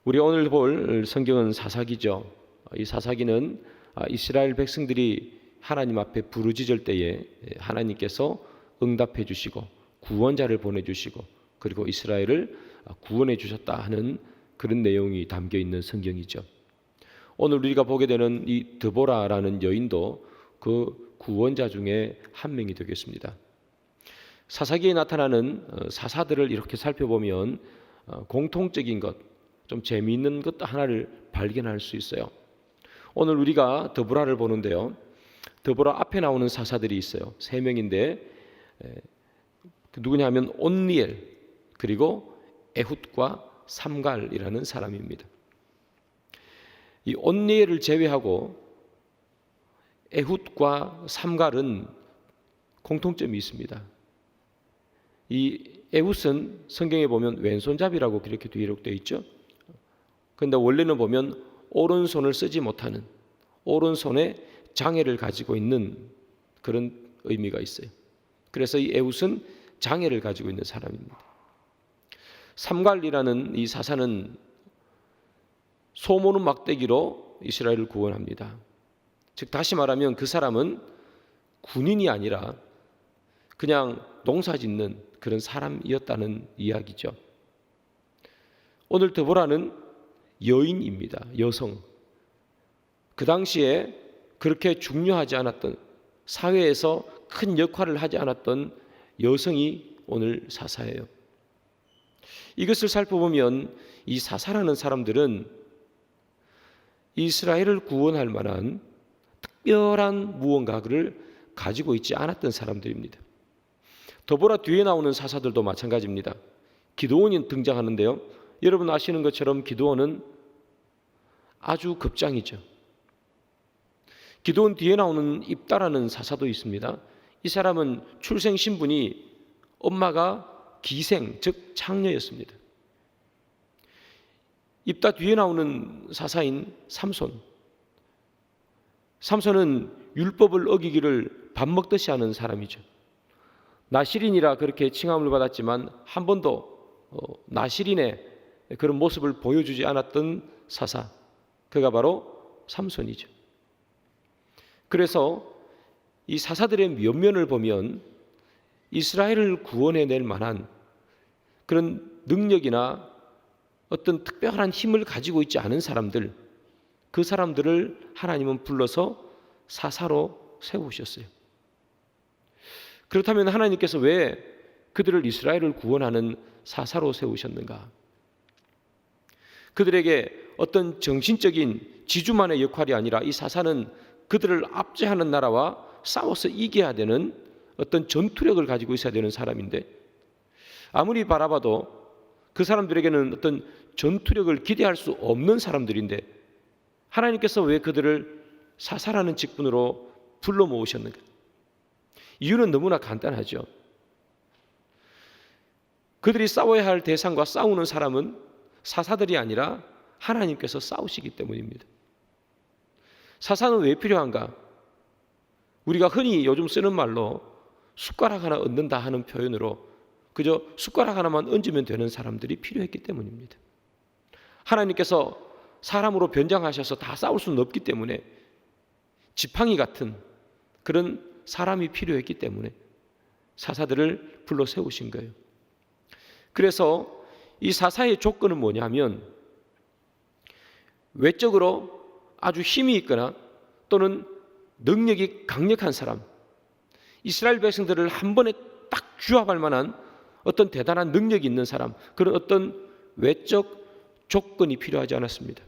우리 오늘 볼 성경은 사사기죠. 이 사사기는 이스라엘 백성들이 하나님 앞에 부르짖을 때에 하나님께서 응답해 주시고 구원자를 보내주시고 그리고 이스라엘을 구원해 주셨다 하는 그런 내용이 담겨 있는 성경이죠. 오늘 우리가 보게 되는 이 드보라라는 여인도 그 구원자 중에 한 명이 되겠습니다. 사사기에 나타나는 사사들을 이렇게 살펴보면 공통적인 것, 좀 재미있는 것 하나를 발견할 수 있어요. 오늘 우리가 드보라를 보는데요. 드보라 앞에 나오는 사사들이 있어요. 3명인데 누구냐 하면 온니엘 그리고 에훗과 삼갈이라는 사람입니다. 이 온니엘을 제외하고 에훗과 삼갈은 공통점이 있습니다. 이 에훗은 성경에 보면 왼손잡이라고 그렇게 기록되어 있죠. 그런데 원래는 보면 오른손을 쓰지 못하는 오른손에 장애를 가지고 있는 그런 의미가 있어요. 그래서 이 에훗은 장애를 가지고 있는 사람입니다. 삼갈이라는 이 사사는 소모는 막대기로 이스라엘을 구원합니다. 즉 다시 말하면 그 사람은 군인이 아니라 그냥 농사짓는 그런 사람이었다는 이야기죠. 오늘 드보라는 여인입니다. 여성. 그 당시에 그렇게 중요하지 않았던 사회에서 큰 역할을 하지 않았던 여성이 오늘 사사예요. 이것을 살펴보면 이 사사라는 사람들은 이스라엘을 구원할 만한 특별한 무언가를 가지고 있지 않았던 사람들입니다. 드보라 뒤에 나오는 사사들도 마찬가지입니다. 기드온이 등장하는데요. 여러분 아시는 것처럼 기드온은 아주 급장이죠. 기드온 뒤에 나오는 입다라는 사사도 있습니다. 이 사람은 출생 신분이 엄마가 기생, 즉 창녀였습니다. 입다 뒤에 나오는 사사인 삼손. 삼손은 율법을 어기기를 밥 먹듯이 하는 사람이죠. 나실인이라 그렇게 칭함을 받았지만 한 번도 나실인의 그런 모습을 보여주지 않았던 사사, 그가 바로 삼손이죠. 그래서 이 사사들의 면면을 보면 이스라엘을 구원해낼 만한 그런 능력이나 어떤 특별한 힘을 가지고 있지 않은 사람들, 그 사람들을 하나님은 불러서 사사로 세우셨어요. 그렇다면 하나님께서 왜 그들을 이스라엘을 구원하는 사사로 세우셨는가? 그들에게 어떤 정신적인 지주만의 역할이 아니라 이 사사는 그들을 압제하는 나라와 싸워서 이겨야 되는 어떤 전투력을 가지고 있어야 되는 사람인데 아무리 바라봐도 그 사람들에게는 어떤 전투력을 기대할 수 없는 사람들인데 하나님께서 왜 그들을 사사라는 직분으로 불러 모으셨는가? 이유는 너무나 간단하죠. 그들이 싸워야 할 대상과 싸우는 사람은 사사들이 아니라 하나님께서 싸우시기 때문입니다. 사사는 왜 필요한가? 우리가 흔히 요즘 쓰는 말로 숟가락 하나 얹는다 하는 표현으로 그저 숟가락 하나만 얹으면 되는 사람들이 필요했기 때문입니다. 하나님께서 사람으로 변장하셔서 다 싸울 수는 없기 때문에 지팡이 같은 그런 사람이 필요했기 때문에 사사들을 불러 세우신 거예요. 그래서 이 사사의 조건은 뭐냐면 외적으로 아주 힘이 있거나 또는 능력이 강력한 사람, 이스라엘 백성들을 한 번에 딱 규합할 만한 어떤 대단한 능력이 있는 사람, 그런 어떤 외적 조건이 필요하지 않았습니다.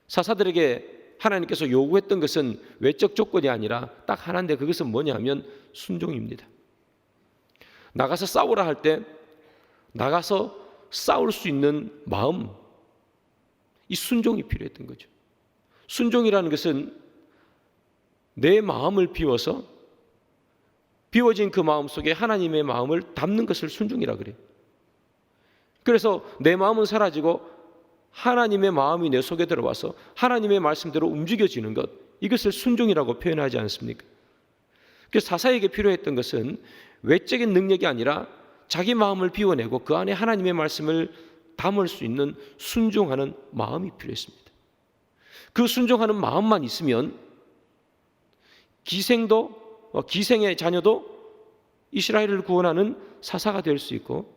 사사들에게 하나님께서 요구했던 것은 외적 조건이 아니라 딱 하나인데 그것은 뭐냐면 순종입니다. 나가서 싸우라 할 때 나가서 싸울 수 있는 마음, 이 순종이 필요했던 거죠. 순종이라는 것은 내 마음을 비워서 비워진 그 마음 속에 하나님의 마음을 담는 것을 순종이라 그래요. 그래서 내 마음은 사라지고 하나님의 마음이 내 속에 들어와서 하나님의 말씀대로 움직여지는 것, 이것을 순종이라고 표현하지 않습니까? 그래서 사사에게 필요했던 것은 외적인 능력이 아니라 자기 마음을 비워내고 그 안에 하나님의 말씀을 담을 수 있는 순종하는 마음이 필요했습니다. 그 순종하는 마음만 있으면 기생의 자녀도 이스라엘을 구원하는 사사가 될 수 있고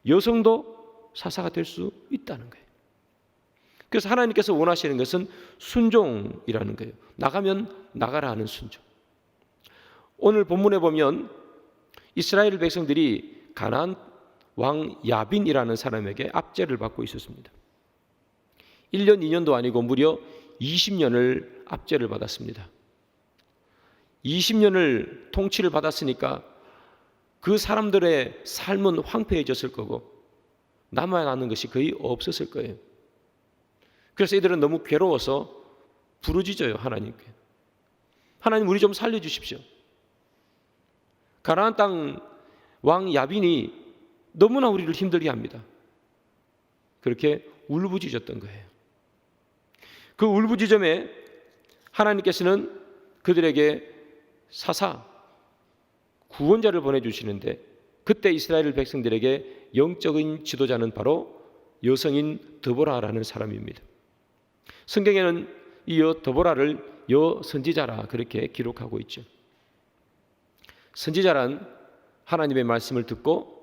여성도 사사가 될 수 있다는 거예요. 그래서 하나님께서 원하시는 것은 순종이라는 거예요. 나가면 나가라 하는 순종. 오늘 본문에 보면 이스라엘 백성들이 가나안 왕 야빈이라는 사람에게 압제를 받고 있었습니다. 1년, 2년도 아니고 무려 20년을 압제를 받았습니다. 20년을 통치를 받았으니까 그 사람들의 삶은 황폐해졌을 거고 남아나는 것이 거의 없었을 거예요. 그래서 이들은 너무 괴로워서 부르짖어요, 하나님께. 하나님, 우리 좀 살려주십시오. 가나안 땅 왕 야빈이 너무나 우리를 힘들게 합니다. 그렇게 울부짖었던 거예요. 그 울부짖음에 하나님께서는 그들에게 사사, 구원자를 보내주시는데 그때 이스라엘 백성들에게 영적인 지도자는 바로 여성인 드보라라는 사람입니다. 성경에는 이 드보라를 여선지자라 그렇게 기록하고 있죠. 선지자란 하나님의 말씀을 듣고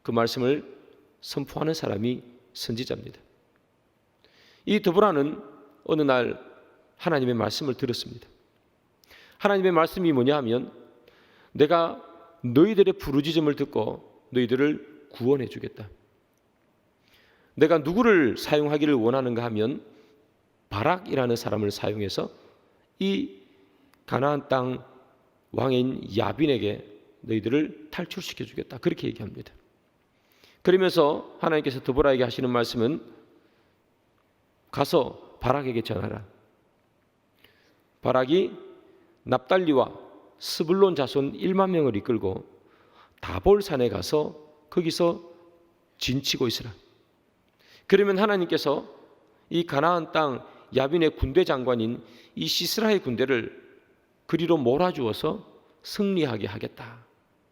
그 말씀을 선포하는 사람이 선지자입니다. 이 드보라는 어느 날 하나님의 말씀을 들었습니다. 하나님의 말씀이 뭐냐 하면 내가 너희들의 부르짖음을 듣고 너희들을 구원해 주겠다. 내가 누구를 사용하기를 원하는가 하면 바락이라는 사람을 사용해서 이 가나안 땅 왕인 야빈에게 너희들을 탈출시켜 주겠다. 그렇게 얘기합니다. 그러면서 하나님께서 드보라에게 하시는 말씀은 가서 바락에게 전하라. 바락이 납달리와 스불론 자손 1만 명을 이끌고 다볼산에 가서 거기서 진치고 있으라. 그러면 하나님께서 이 가나안 땅 야빈의 군대 장관인 이 시스라의 군대를 그리로 몰아주어서 승리하게 하겠다.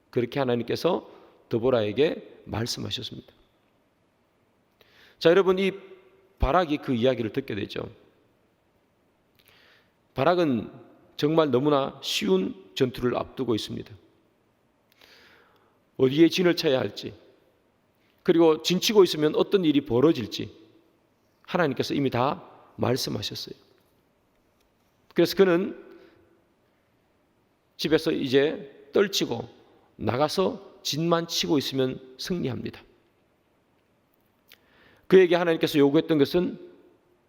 그렇게 하나님께서 드보라에게 말씀하셨습니다. 자, 여러분, 이 바락이 그 이야기를 듣게 되죠. 바락은 정말 너무나 쉬운 전투를 앞두고 있습니다. 어디에 진을 쳐야 할지, 그리고 진치고 있으면 어떤 일이 벌어질지 하나님께서 이미 다 말씀하셨어요. 그래서 그는 집에서 이제 떨치고 나가서 진만 치고 있으면 승리합니다. 그에게 하나님께서 요구했던 것은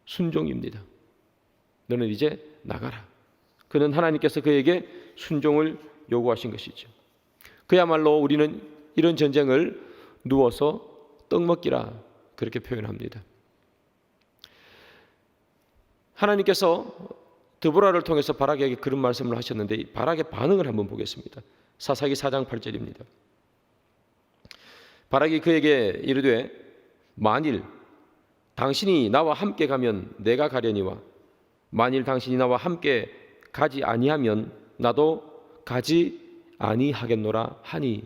순종입니다. 너는 이제 나가라. 그는 하나님께서 그에게 순종을 요구하신 것이죠. 그야말로 우리는 이런 전쟁을 누워서 떡 먹기라 그렇게 표현합니다. 하나님께서 드보라를 통해서 바락에게 그런 말씀을 하셨는데 바락의 반응을 한번 보겠습니다. 사사기 4장 8절입니다. 바락이 그에게 이르되 만일 당신이 나와 함께 가면 내가 가려니와 만일 당신이 나와 함께 가지 아니하면 나도 가지 아니하겠노라 하니.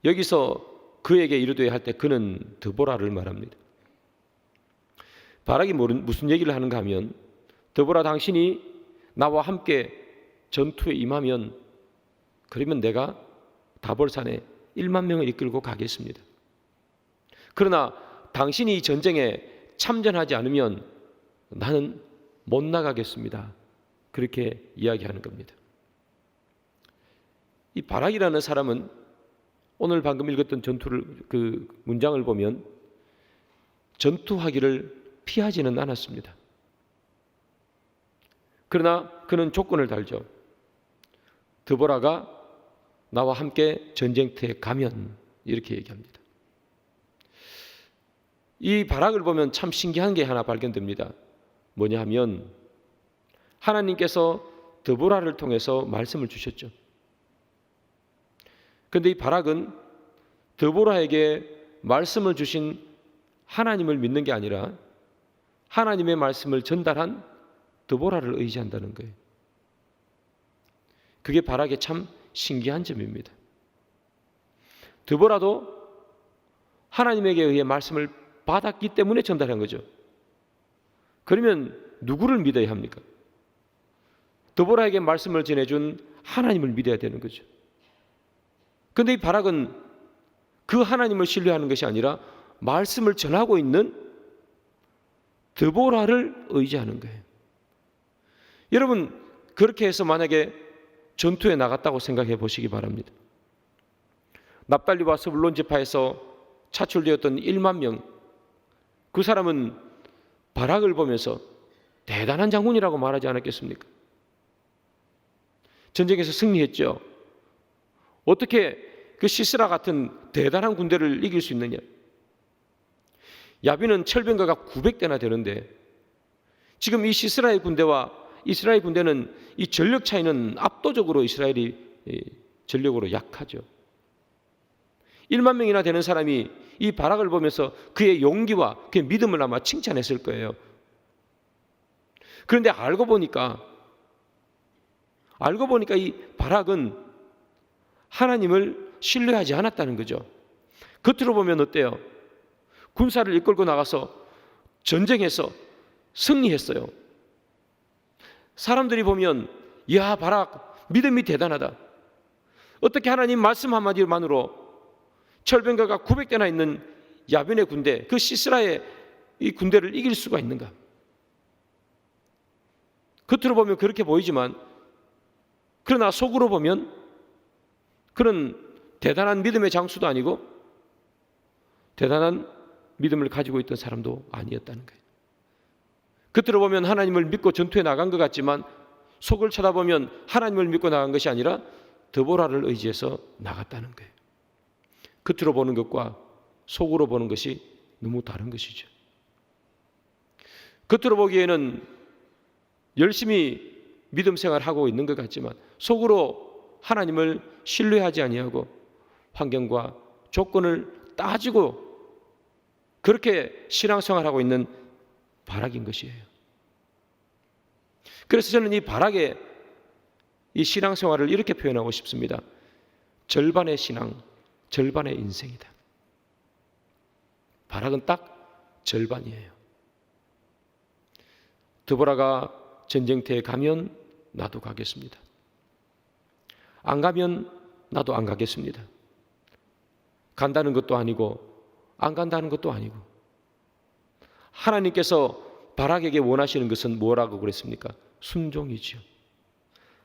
여기서 그에게 이르되 할 때 그는 드보라를 말합니다. 바락이 무슨 얘기를 하는가 하면 드보라, 당신이 나와 함께 전투에 임하면 그러면 내가 다볼산에 1만 명을 이끌고 가겠습니다. 그러나 당신이 이 전쟁에 참전하지 않으면 나는 못 나가겠습니다. 그렇게 이야기하는 겁니다. 이 바락이라는 사람은 오늘 방금 읽었던 그 문장을 보면 전투하기를 피하지는 않았습니다. 그러나 그는 조건을 달죠. 드보라가 나와 함께 전쟁터에 가면, 이렇게 얘기합니다. 이 바락을 보면 참 신기한 게 하나 발견됩니다. 뭐냐 하면 하나님께서 드보라를 통해서 말씀을 주셨죠. 그런데 이 바락은 드보라에게 말씀을 주신 하나님을 믿는 게 아니라 하나님의 말씀을 전달한 드보라를 의지한다는 거예요. 그게 바락의 참 신기한 점입니다. 드보라도 하나님에게 의해 말씀을 받았기 때문에 전달한 거죠. 그러면 누구를 믿어야 합니까? 드보라에게 말씀을 전해준 하나님을 믿어야 되는 거죠. 그런데 이 바락은 그 하나님을 신뢰하는 것이 아니라 말씀을 전하고 있는 드보라를 의지하는 거예요. 여러분, 그렇게 해서 만약에 전투에 나갔다고 생각해 보시기 바랍니다. 납달리와 스불론 지파에서 차출되었던 1만 명, 그 사람은 바락을 보면서 대단한 장군이라고 말하지 않았겠습니까? 전쟁에서 승리했죠. 어떻게 그 시스라 같은 대단한 군대를 이길 수 있느냐? 야빈은 철병가가 900대나 되는데 지금 이 시스라의 군대와 이스라엘 군대는 이 전력 차이는 압도적으로 이스라엘이 전력으로 약하죠. 1만 명이나 되는 사람이 이 바락을 보면서 그의 용기와 그의 믿음을 아마 칭찬했을 거예요. 그런데 알고 보니까 이 바락은 하나님을 신뢰하지 않았다는 거죠. 겉으로 보면 어때요? 군사를 이끌고 나가서 전쟁에서 승리했어요. 사람들이 보면 야, 바락 믿음이 대단하다. 어떻게 하나님 말씀 한마디만으로 철병가가 900대나 있는 야빈의 군대, 그 시스라의 이 군대를 이길 수가 있는가? 겉으로 보면 그렇게 보이지만 그러나 속으로 보면 그런 대단한 믿음의 장수도 아니고 대단한 믿음을 가지고 있던 사람도 아니었다는 거예요. 겉으로 보면 하나님을 믿고 전투에 나간 것 같지만 속을 쳐다보면 하나님을 믿고 나간 것이 아니라 드보라를 의지해서 나갔다는 거예요. 겉으로 보는 것과 속으로 보는 것이 너무 다른 것이죠. 겉으로 보기에는 열심히 믿음 생활하고 있는 것 같지만 속으로 하나님을 신뢰하지 아니하고 환경과 조건을 따지고 그렇게 신앙생활하고 있는 바락인 것이에요. 그래서 저는 이 바락의 이 신앙생활을 이렇게 표현하고 싶습니다. 절반의 신앙, 절반의 인생이다. 바락은 딱 절반이에요. 드보라가 전쟁터에 가면 나도 가겠습니다. 안 가면 나도 안 가겠습니다. 간다는 것도 아니고 안 간다는 것도 아니고 하나님께서 바락에게 원하시는 것은 뭐라고 그랬습니까? 순종이지요.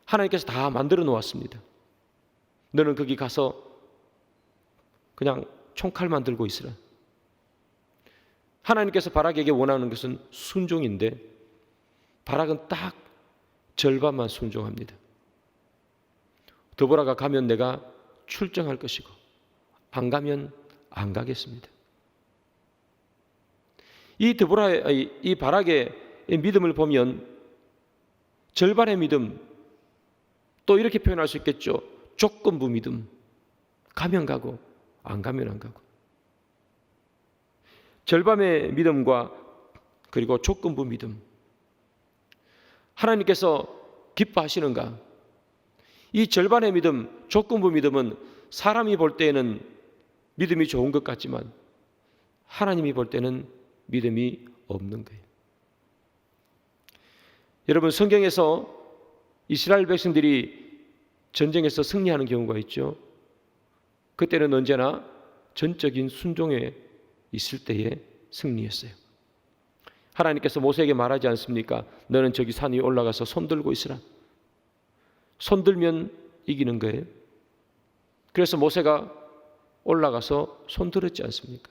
하나님께서 다 만들어 놓았습니다. 너는 거기 가서 그냥 총칼만 들고 있으라. 하나님께서 바락에게 원하는 것은 순종인데 바락은 딱 절반만 순종합니다. 드보라가 가면 내가 출정할 것이고 안 가면 안 가겠습니다. 이 바락의 믿음을 보면 절반의 믿음, 또 이렇게 표현할 수 있겠죠. 조건부 믿음. 가면 가고 안 가면 안 가고. 절반의 믿음과 그리고 조건부 믿음. 하나님께서 기뻐하시는가? 이 절반의 믿음, 조건부 믿음은 사람이 볼 때에는 믿음이 좋은 것 같지만 하나님이 볼 때는 믿음이 없는 거예요. 여러분, 성경에서 이스라엘 백성들이 전쟁에서 승리하는 경우가 있죠. 그때는 언제나 전적인 순종에 있을 때에 승리했어요. 하나님께서 모세에게 말하지 않습니까? 너는 저기 산 위에 올라가서 손 들고 있으라. 손 들면 이기는 거예요. 그래서 모세가 올라가서 손 들었지 않습니까?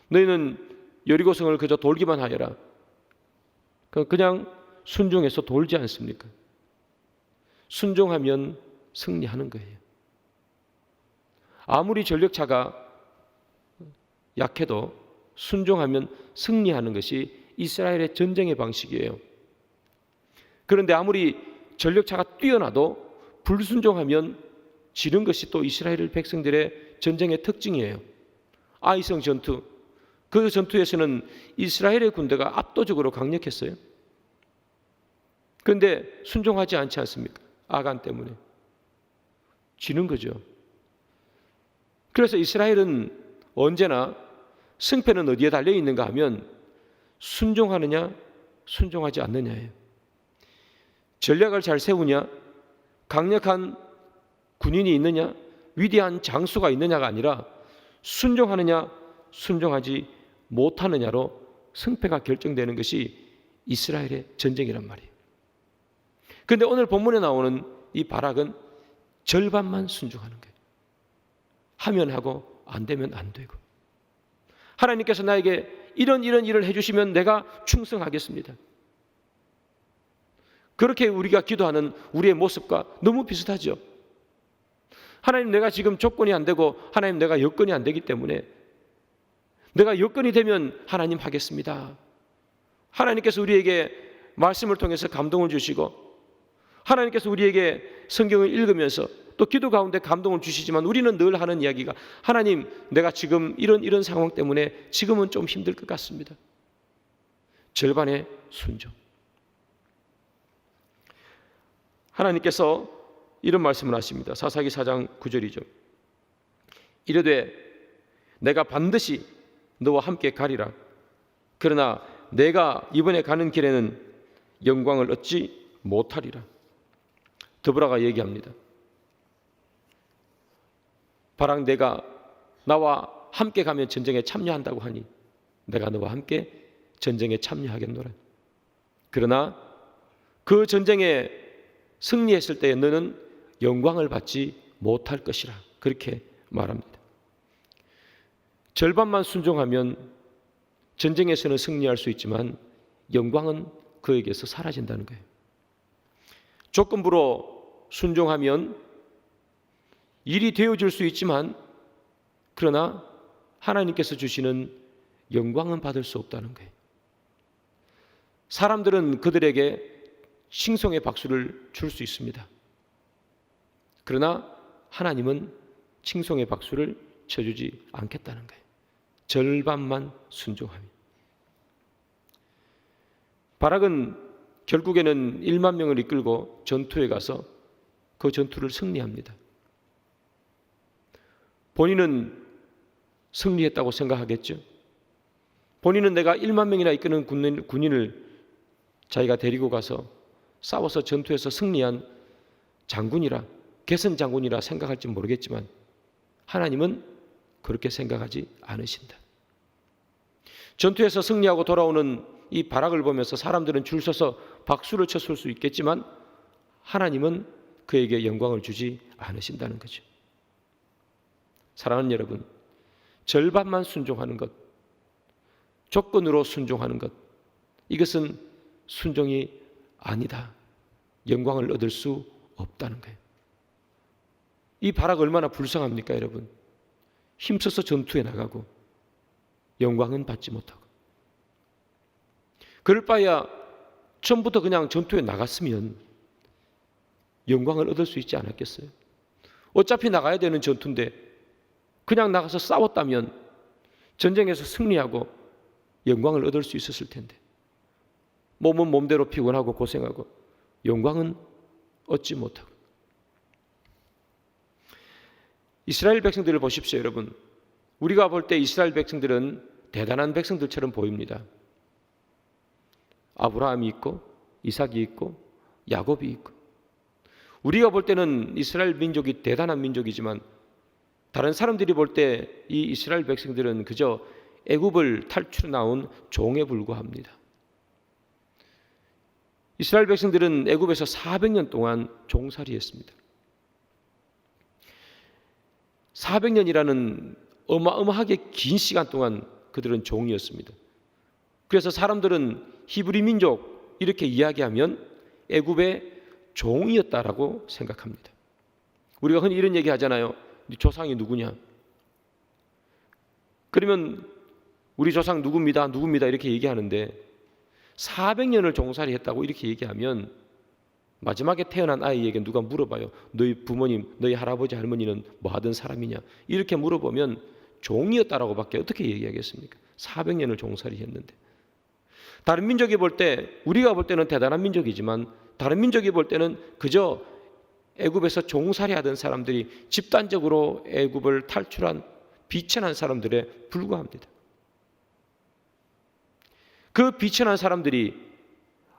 너희는 여리고성을 그저 돌기만 하여라. 그냥 순종해서 돌지 않습니까? 순종하면 승리하는 거예요. 아무리 전력차가 약해도 순종하면 승리하는 것이 이스라엘의 전쟁의 방식이에요. 그런데 아무리 전력차가 뛰어나도 불순종하면 지는 것이 또 이스라엘 백성들의 전쟁의 특징이에요. 아이성 전투, 그 전투에서는 이스라엘의 군대가 압도적으로 강력했어요. 그런데 순종하지 않지 않습니까? 아간 때문에 지는 거죠. 그래서 이스라엘은 언제나 승패는 어디에 달려 있는가 하면 순종하느냐 순종하지 않느냐예요. 전략을 잘 세우냐, 강력한 군인이 있느냐, 위대한 장수가 있느냐가 아니라 순종하느냐 순종하지 못하느냐로 승패가 결정되는 것이 이스라엘의 전쟁이란 말이에요. 그런데 오늘 본문에 나오는 이 바락은 절반만 순종하는 거예요. 하면 하고 안 되면 안 되고. 하나님께서 나에게 이런 일을 해주시면 내가 충성하겠습니다. 그렇게 우리가 기도하는 우리의 모습과 너무 비슷하죠. 하나님, 내가 지금 조건이 안 되고 하나님, 내가 여건이 안 되기 때문에 내가 여건이 되면 하나님 하겠습니다. 하나님께서 우리에게 말씀을 통해서 감동을 주시고 하나님께서 우리에게 성경을 읽으면서 또 기도 가운데 감동을 주시지만 우리는 늘 하는 이야기가 하나님, 내가 지금 이런 상황 때문에 지금은 좀 힘들 것 같습니다. 절반의 순종. 하나님께서 이런 말씀을 하십니다. 사사기 4장 9절이죠. 이르되 내가 반드시 너와 함께 가리라. 그러나 내가 이번에 가는 길에는 영광을 얻지 못하리라. 드보라가 얘기합니다. 바락, 내가 나와 함께 가면 전쟁에 참여한다고 하니 내가 너와 함께 전쟁에 참여하겠노라. 그러나 그 전쟁에 승리했을 때에 너는 영광을 받지 못할 것이라. 그렇게 말합니다. 절반만 순종하면 전쟁에서는 승리할 수 있지만 영광은 그에게서 사라진다는 거예요. 조건부로 순종하면 일이 되어질 수 있지만 그러나 하나님께서 주시는 영광은 받을 수 없다는 거예요. 사람들은 그들에게 칭송의 박수를 줄 수 있습니다. 그러나 하나님은 칭송의 박수를 쳐주지 않겠다는 거예요. 절반만 순종하면. 바락은 결국에는 1만 명을 이끌고 전투에 가서 그 전투를 승리합니다. 본인은 승리했다고 생각하겠죠. 본인은 내가 1만 명이나 이끄는 군인을 자기가 데리고 가서 싸워서 전투에서 승리한 장군이라, 개선 장군이라 생각할지 모르겠지만 하나님은 그렇게 생각하지 않으신다. 전투에서 승리하고 돌아오는 이 바락을 보면서 사람들은 줄 서서 박수를 쳤을 수 있겠지만 하나님은 그에게 영광을 주지 않으신다는 거죠. 사랑하는 여러분, 절반만 순종하는 것, 조건으로 순종하는 것, 이것은 순종이 아니다. 영광을 얻을 수 없다는 거예요. 이 바락 얼마나 불쌍합니까, 여러분? 힘써서 전투에 나가고 영광은 받지 못하고. 그럴 바에야 처음부터 그냥 전투에 나갔으면 영광을 얻을 수 있지 않았겠어요? 어차피 나가야 되는 전투인데 그냥 나가서 싸웠다면 전쟁에서 승리하고 영광을 얻을 수 있었을 텐데 몸은 몸대로 피곤하고 고생하고 영광은 얻지 못하고. 이스라엘 백성들을 보십시오, 여러분. 우리가 볼 때 이스라엘 백성들은 대단한 백성들처럼 보입니다. 아브라함이 있고 이삭이 있고 야곱이 있고. 우리가 볼 때는 이스라엘 민족이 대단한 민족이지만 다른 사람들이 볼 때 이 이스라엘 백성들은 그저 애굽을 탈출해 나온 종에 불과합니다. 이스라엘 백성들은 애굽에서 400년 동안 종살이했습니다. 400년이라는 어마어마하게 긴 시간 동안 그들은 종이었습니다. 그래서 사람들은 히브리 민족 이렇게 이야기하면 애굽의 종이었다라고 생각합니다. 우리가 흔히 이런 얘기 하잖아요. 네 조상이 누구냐? 그러면 우리 조상 누굽니다 이렇게 얘기하는데 400년을 종살이 했다고 이렇게 얘기하면 마지막에 태어난 아이에게 누가 물어봐요. 너희 부모님, 너희 할아버지, 할머니는 뭐 하던 사람이냐? 이렇게 물어보면 종이었다라고 밖에 어떻게 얘기하겠습니까? 400년을 종살이 했는데. 다른 민족이 볼 때, 우리가 볼 때는 대단한 민족이지만 다른 민족이 볼 때는 그저 애굽에서 종살이 하던 사람들이 집단적으로 애굽을 탈출한 비천한 사람들에 불과합니다. 그 비천한 사람들이,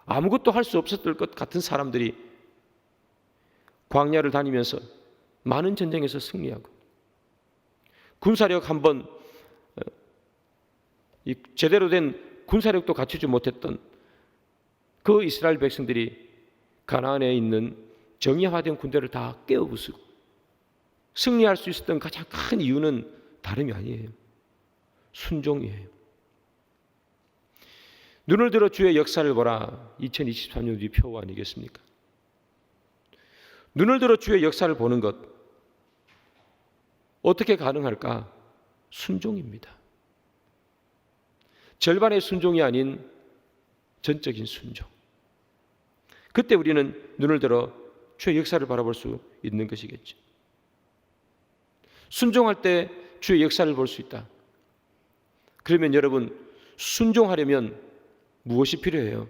아무것도 할 수 없었을 것 같은 사람들이 광야를 다니면서 많은 전쟁에서 승리하고, 군사력 한번 제대로 된 군사력도 갖추지 못했던 그 이스라엘 백성들이 가나안에 있는 정예화된 군대를 다 깨어부수고 승리할 수 있었던 가장 큰 이유는 다름이 아니에요. 순종이에요. 눈을 들어 주의 역사를 보라. 2023년 우리 표어 아니겠습니까? 눈을 들어 주의 역사를 보는 것, 어떻게 가능할까? 순종입니다. 절반의 순종이 아닌 전적인 순종. 그때 우리는 눈을 들어 주의 역사를 바라볼 수 있는 것이겠죠. 순종할 때 주의 역사를 볼 수 있다. 그러면 여러분, 순종하려면 무엇이 필요해요?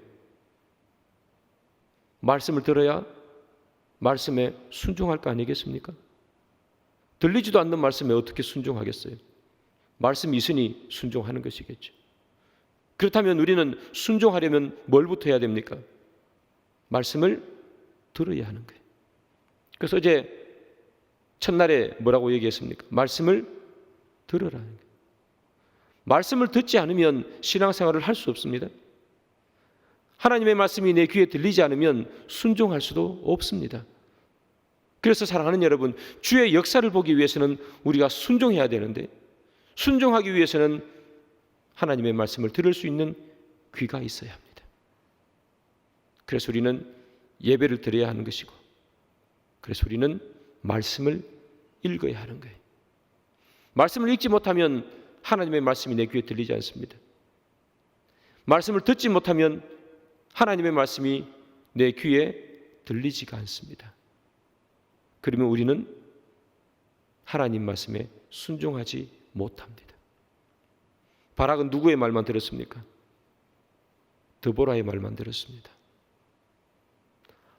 말씀을 들어야 말씀에 순종할 거 아니겠습니까? 들리지도 않는 말씀에 어떻게 순종하겠어요? 말씀이 있으니 순종하는 것이겠죠. 그렇다면 우리는 순종하려면 뭘부터 해야 됩니까? 말씀을 들어야 하는 거예요. 그래서 어제 첫날에 뭐라고 얘기했습니까? 말씀을 들으라는 거예요. 말씀을 듣지 않으면 신앙생활을 할 수 없습니다. 하나님의 말씀이 내 귀에 들리지 않으면 순종할 수도 없습니다. 그래서 사랑하는 여러분, 주의 역사를 보기 위해서는 우리가 순종해야 되는데, 순종하기 위해서는 하나님의 말씀을 들을 수 있는 귀가 있어야 합니다. 그래서 우리는 예배를 드려야 하는 것이고, 그래서 우리는 말씀을 읽어야 하는 거예요. 말씀을 읽지 못하면 하나님의 말씀이 내 귀에 들리지 않습니다. 말씀을 듣지 못하면 하나님의 말씀이 내 귀에 들리지가 않습니다. 그러면 우리는 하나님 말씀에 순종하지 못합니다. 바락은 누구의 말만 들었습니까? 드보라의 말만 들었습니다.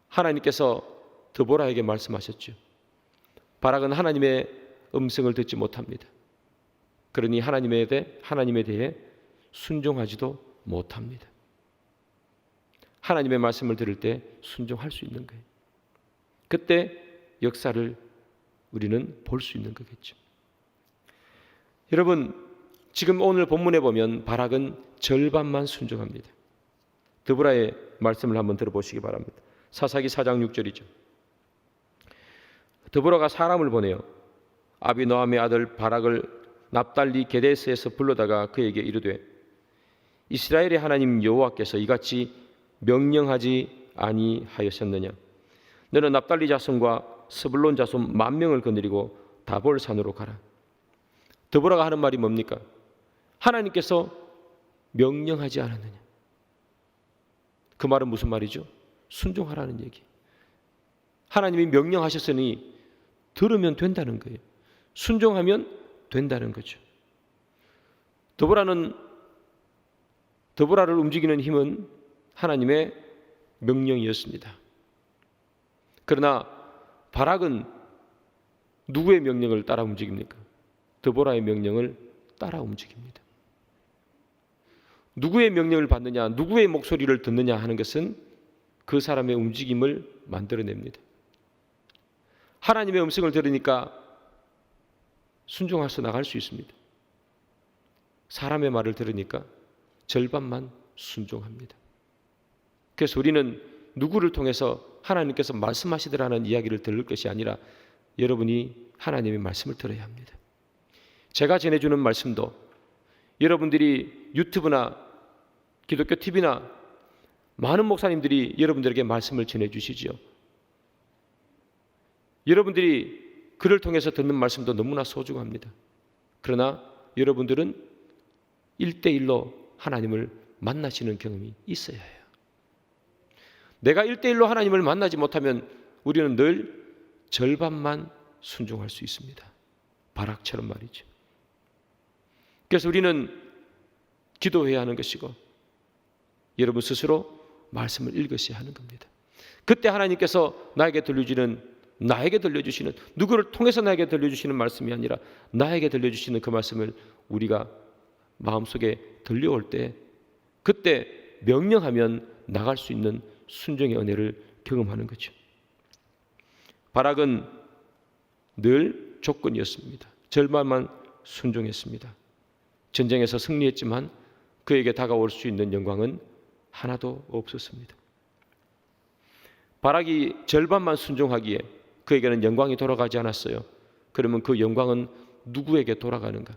하나님께서 드보라에게 말씀하셨죠. 바락은 하나님의 음성을 듣지 못합니다. 그러니 하나님에 대해 순종하지도 못합니다. 하나님의 말씀을 들을 때 순종할 수 있는 거예요. 그때 역사를 우리는 볼 수 있는 거겠죠. 여러분, 지금 오늘 본문에 보면 바락은 절반만 순종합니다. 드보라의 말씀을 한번 들어보시기 바랍니다. 사사기 4장 6절이죠. 드보라가 사람을 보내요. 아비노함의 아들 바락을 납달리 게데스에서 불러다가 그에게 이르되, 이스라엘의 하나님 여호와께서 이같이 명령하지 아니하였었느냐? 너는 납달리 자손과 스불론 자손 10,000명을 거느리고 다볼 산으로 가라. 드보라가 하는 말이 뭡니까? 하나님께서 명령하지 않았느냐? 그 말은 무슨 말이죠? 순종하라는 얘기. 하나님이 명령하셨으니 들으면 된다는 거예요. 순종하면 된다는 거죠. 드보라를 움직이는 힘은 하나님의 명령이었습니다. 그러나 바락은 누구의 명령을 따라 움직입니까? 드보라의 명령을 따라 움직입니다. 누구의 명령을 받느냐, 누구의 목소리를 듣느냐 하는 것은 그 사람의 움직임을 만들어냅니다. 하나님의 음성을 들으니까 순종해서 나갈 수 있습니다. 사람의 말을 들으니까 절반만 순종합니다. 그래서 우리는 누구를 통해서 하나님께서 말씀하시더라는 이야기를 들을 것이 아니라 여러분이 하나님의 말씀을 들어야 합니다. 제가 전해주는 말씀도 여러분들이 유튜브나 기독교 TV나 많은 목사님들이 여러분들에게 말씀을 전해주시지요. 여러분들이 그를 통해서 듣는 말씀도 너무나 소중합니다. 그러나 여러분들은 1대1로 하나님을 만나시는 경험이 있어야 해요. 내가 1대1로 하나님을 만나지 못하면 우리는 늘 절반만 순종할 수 있습니다. 바락처럼 말이죠. 그래서 우리는 기도해야 하는 것이고 여러분 스스로 말씀을 읽으셔야 하는 겁니다. 그때 하나님께서 나에게 들려주는 나에게 들려주시는, 누구를 통해서 나에게 들려주시는 말씀이 아니라 나에게 들려주시는 그 말씀을 우리가 마음속에 들려올 때, 그때 명령하면 나갈 수 있는 순종의 은혜를 경험하는 거죠. 바락은 늘 조건이었습니다. 절반만 순종했습니다. 전쟁에서 승리했지만 그에게 다가올 수 있는 영광은 하나도 없었습니다. 바락이 절반만 순종하기에 그에게는 영광이 돌아가지 않았어요. 그러면 그 영광은 누구에게 돌아가는가?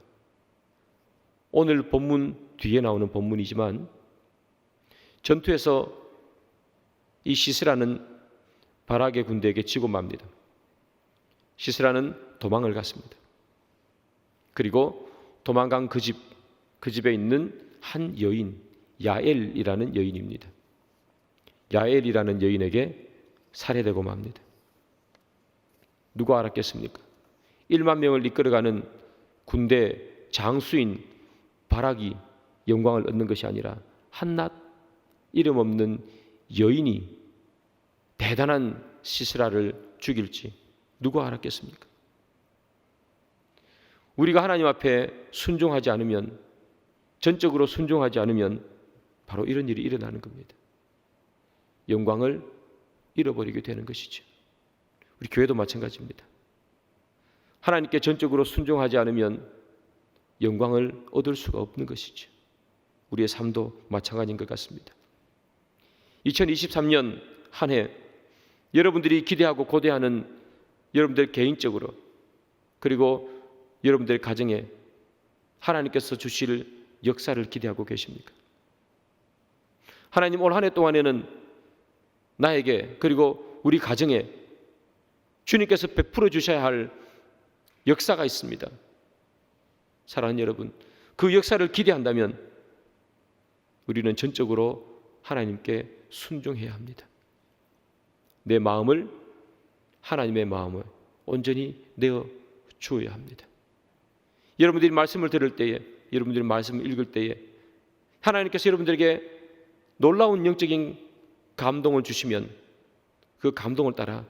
오늘 본문 뒤에 나오는 본문이지만 전투에서 이 시스라는 바락의 군대에게 지고 맙니다. 시스라는 도망을 갔습니다. 그리고 도망간 그 집에 있는 한 여인, 야엘이라는 여인입니다. 야엘이라는 여인에게 살해되고 맙니다. 누가 알았겠습니까? 1만 명을 이끌어가는 군대 장수인 바락이 영광을 얻는 것이 아니라 한낱 이름 없는 여인이 대단한 시스라를 죽일지 누가 알았겠습니까? 우리가 하나님 앞에 순종하지 않으면, 전적으로 순종하지 않으면 바로 이런 일이 일어나는 겁니다. 영광을 잃어버리게 되는 것이죠. 우리 교회도 마찬가지입니다. 하나님께 전적으로 순종하지 않으면 영광을 얻을 수가 없는 것이죠. 우리의 삶도 마찬가지인 것 같습니다. 2023년 한 해 여러분들이 기대하고 고대하는 여러분들 개인적으로, 그리고 여러분들 가정에 하나님께서 주실 역사를 기대하고 계십니까? 하나님 올 한 해 동안에는 나에게, 그리고 우리 가정에 주님께서 베풀어 주셔야 할 역사가 있습니다. 사랑하는 여러분, 그 역사를 기대한다면 우리는 전적으로 하나님께 순종해야 합니다. 내 마음을 하나님의 마음을 온전히 내어 주어야 합니다. 여러분들이 말씀을 들을 때에, 여러분들이 말씀을 읽을 때에 하나님께서 여러분들에게 놀라운 영적인 감동을 주시면 그 감동을 따라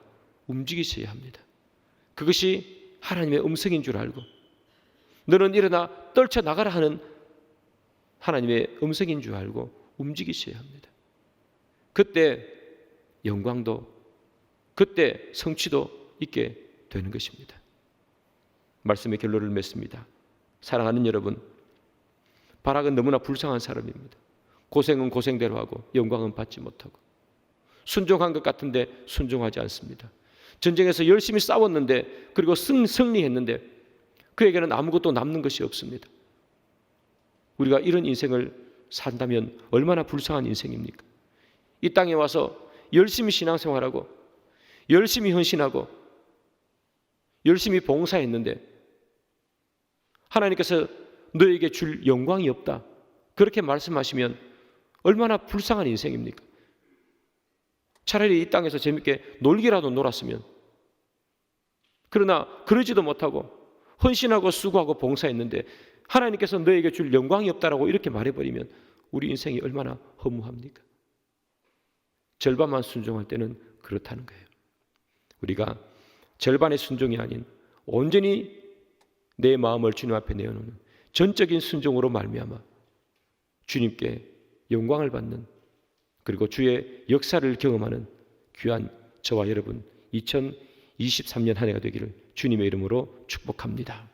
움직이셔야 합니다. 그것이 하나님의 음성인 줄 알고, 너는 일어나 떨쳐나가라 하는 하나님의 음성인 줄 알고 움직이셔야 합니다. 그때 영광도, 그때 성취도 있게 되는 것입니다. 말씀의 결론을 맺습니다. 사랑하는 여러분, 바락은 너무나 불쌍한 사람입니다. 고생은 고생대로 하고 영광은 받지 못하고, 순종한 것 같은데 순종하지 않습니다. 전쟁에서 열심히 싸웠는데, 그리고 승리했는데 그에게는 아무것도 남는 것이 없습니다. 우리가 이런 인생을 산다면 얼마나 불쌍한 인생입니까? 이 땅에 와서 열심히 신앙생활하고 열심히 헌신하고 열심히 봉사했는데 하나님께서 너에게 줄 영광이 없다, 그렇게 말씀하시면 얼마나 불쌍한 인생입니까? 차라리 이 땅에서 재밌게 놀기라도 놀았으면. 그러나 그러지도 못하고 헌신하고 수고하고 봉사했는데 하나님께서 너에게 줄 영광이 없다라고 이렇게 말해버리면 우리 인생이 얼마나 허무합니까? 절반만 순종할 때는 그렇다는 거예요. 우리가 절반의 순종이 아닌 온전히 내 마음을 주님 앞에 내어놓는 전적인 순종으로 말미암아 주님께 영광을 받는, 그리고 주의 역사를 경험하는 귀한 저와 여러분 2023년 한 해가 되기를 주님의 이름으로 축복합니다.